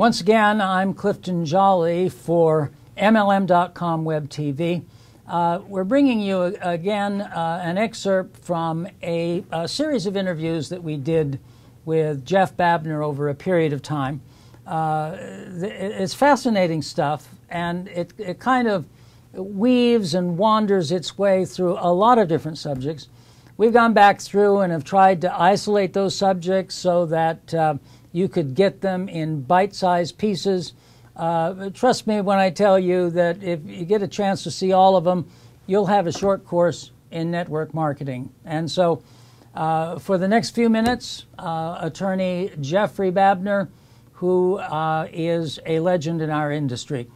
Once again, I'm Clifton Jolly for MLM.com Web TV. We're bringing you again an excerpt from a series of interviews that we did with Jeff Babner over a period of time. It's fascinating stuff, and it kind of weaves and wanders its way through a lot of different subjects. We've gone back through and have tried to isolate those subjects so that you could get them in bite-sized pieces. Trust me when I tell you that if you get a chance to see all of them, you'll have a short course in network marketing. And so for the next few minutes, attorney Jeffrey Babner, who is a legend in our industry.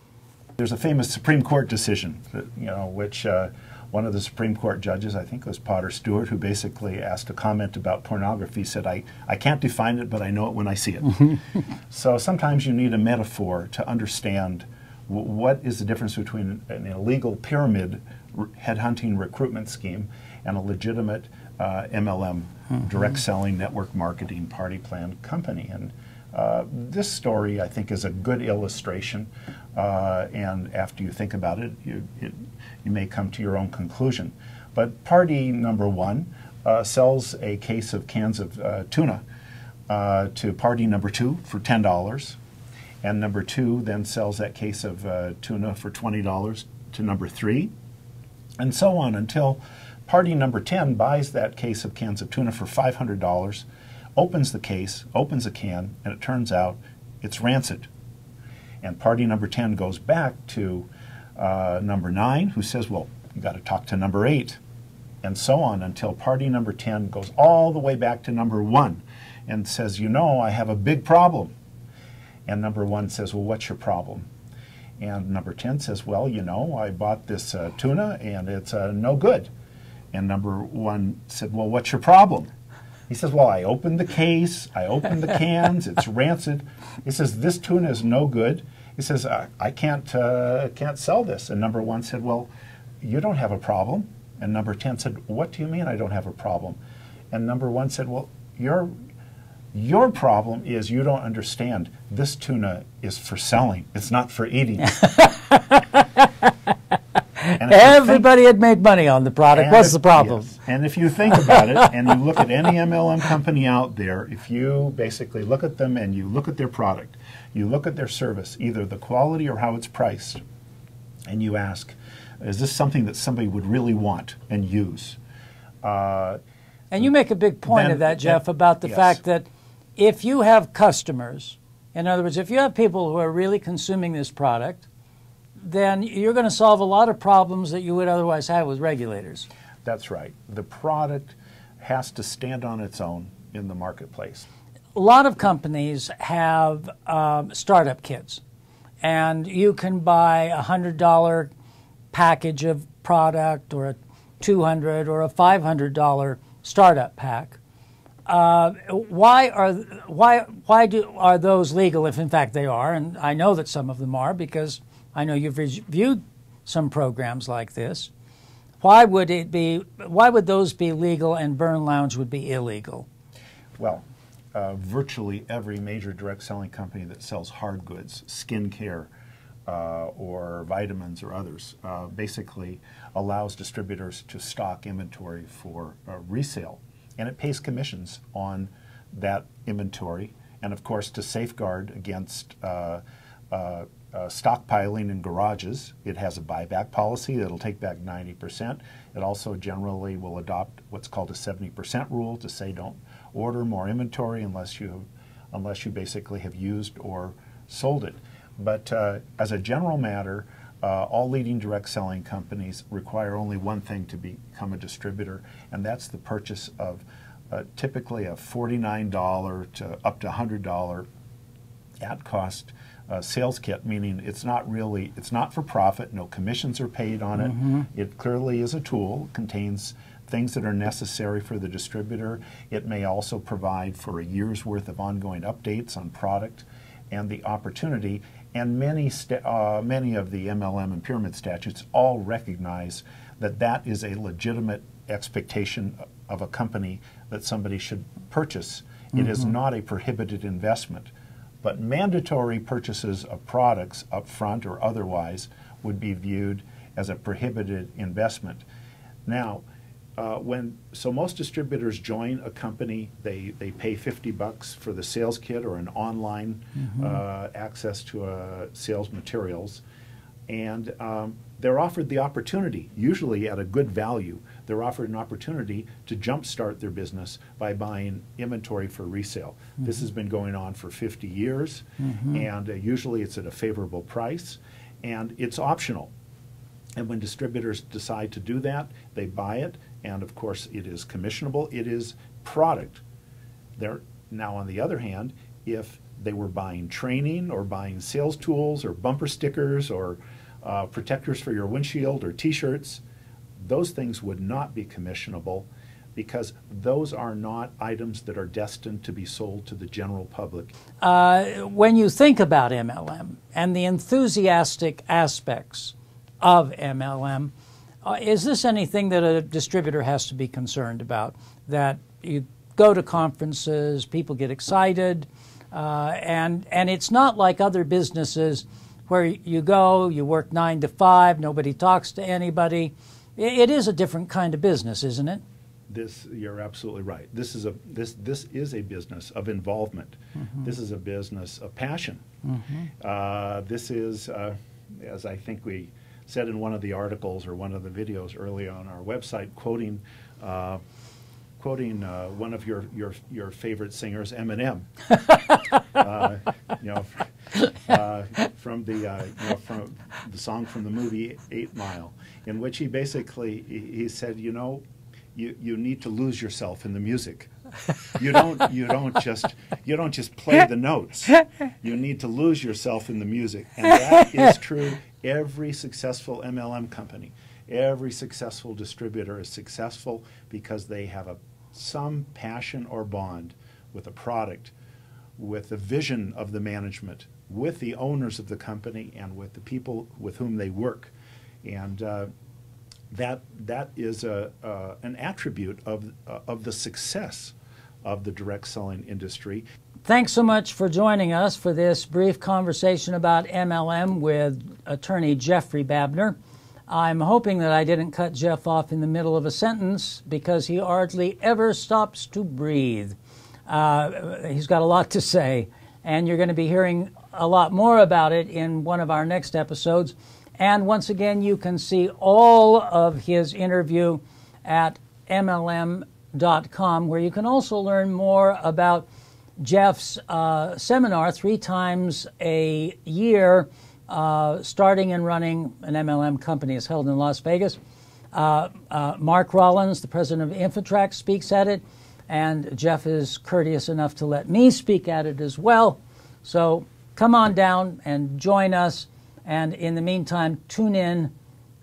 There's a famous Supreme Court decision, which one of the Supreme Court judges, I think it was Potter Stewart, who basically asked a comment about pornography, said, I can't define it, but I know it when I see it. So sometimes you need a metaphor to understand what is the difference between an illegal pyramid headhunting recruitment scheme and a legitimate MLM, direct selling network marketing party plan company. And this story, I think, is a good illustration, and after you think about it, you may come to your own conclusion. But party number one sells a case of cans of tuna to party number two for $10, and number two then sells that case of tuna for $20 to number three, and so on until party number 10 buys that case of cans of tuna for $500, opens the case, opens a can, and it turns out it's rancid. And party number 10 goes back to number 9, who says, well, you got to talk to number 8, and so on until party number 10 goes all the way back to number 1 and says, you know, I have a big problem. And number 1 says, well, what's your problem? And number 10 says, well, you know, I bought this tuna and it's no good. And number 1 said, well, what's your problem? He says, well, I opened the case, I opened the cans, it's rancid. He says, this tuna is no good. He says, I can't sell this. And number 1 said, well, you don't have a problem. And number 10 said, what do you mean I don't have a problem? And number 1 said, well, your problem is you don't understand. This tuna is for selling. It's not for eating. Everybody had made money on the product. What's the problem? Yes. And if you think about it, and you look at any MLM company out there, if you basically look at them and you look at their product, you look at their service, either the quality or how it's priced, and you ask, is this something that somebody would really want and use? And you make a big point of that, Jeff, about the fact that if you have customers, in other words, if you have people who are really consuming this product, then you're going to solve a lot of problems that you would otherwise have with regulators. That's right. The product has to stand on its own in the marketplace. A lot of companies have startup kits, and you can buy a $100 package of product or a $200 or a $500 startup pack. Why are those legal if in fact they are? And I know that some of them are because I know you've reviewed some programs like this. Why would those be legal and Burn Lounge would be illegal? Well, virtually every major direct selling company that sells hard goods, skincare, or vitamins or others, basically allows distributors to stock inventory for resale. And it pays commissions on that inventory, and of course to safeguard against stockpiling in garages. It has a buyback policy that'll take back 90%. It also generally will adopt what's called a 70% rule to say don't order more inventory unless you basically have used or sold it. But as a general matter, all leading direct selling companies require only one thing to become a distributor, and that's the purchase of typically a $49 to up to $100 at-cost sales kit, meaning it's not for profit, no commissions are paid on it. It clearly is a tool, contains things that are necessary for the distributor. It may also provide for a year's worth of ongoing updates on product and the opportunity. And many of the MLM and pyramid statutes all recognize that that is a legitimate expectation of a company that somebody should purchase. It is not a prohibited investment. But mandatory purchases of products up front or otherwise would be viewed as a prohibited investment. Now, so most distributors join a company, they pay $50 for the sales kit or an online access to sales materials, and they're offered the opportunity, usually at a good value, they're offered an opportunity to jumpstart their business by buying inventory for resale. This has been going on for 50 years, and usually it's at a favorable price, and it's optional. And when distributors decide to do that, they buy it, and of course it is commissionable, it is product. Now on the other hand, if they were buying training or buying sales tools or bumper stickers or protectors for your windshield or t-shirts, those things would not be commissionable because those are not items that are destined to be sold to the general public. When you think about MLM and the enthusiastic aspects of MLM, is this anything that a distributor has to be concerned about? That you go to conferences, people get excited, and it's not like other businesses where you go, you work 9 to 5, nobody talks to anybody. It is a different kind of business, isn't it? You're absolutely right. This is a business of involvement. This is a business of passion. This is, as I think we said in one of the articles or one of the videos early on our website, quoting one of your favorite singers, Eminem, from the song from the movie 8 Mile, in which he basically he said, you need to lose yourself in the music. You don't just play the notes. You need to lose yourself in the music, and that is true. Every successful MLM company, every successful distributor is successful because they have some passion or bond with a product, with the vision of the management, with the owners of the company, and with the people with whom they work. And that is an attribute of the success of the direct selling industry. Thanks so much for joining us for this brief conversation about MLM with attorney Jeffrey Babner. I'm hoping that I didn't cut Jeff off in the middle of a sentence because he hardly ever stops to breathe. He's got a lot to say, and you're going to be hearing a lot more about it in one of our next episodes. And once again, you can see all of his interview at MLM.com, where you can also learn more about Jeff's seminar 3 times a year, starting and running an MLM company. It's held in Las Vegas. Mark Rollins, the president of Infotrax, speaks at it, and Jeff is courteous enough to let me speak at it as well. So come on down and join us, and in the meantime, tune in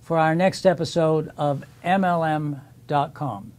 for our next episode of MLM.com.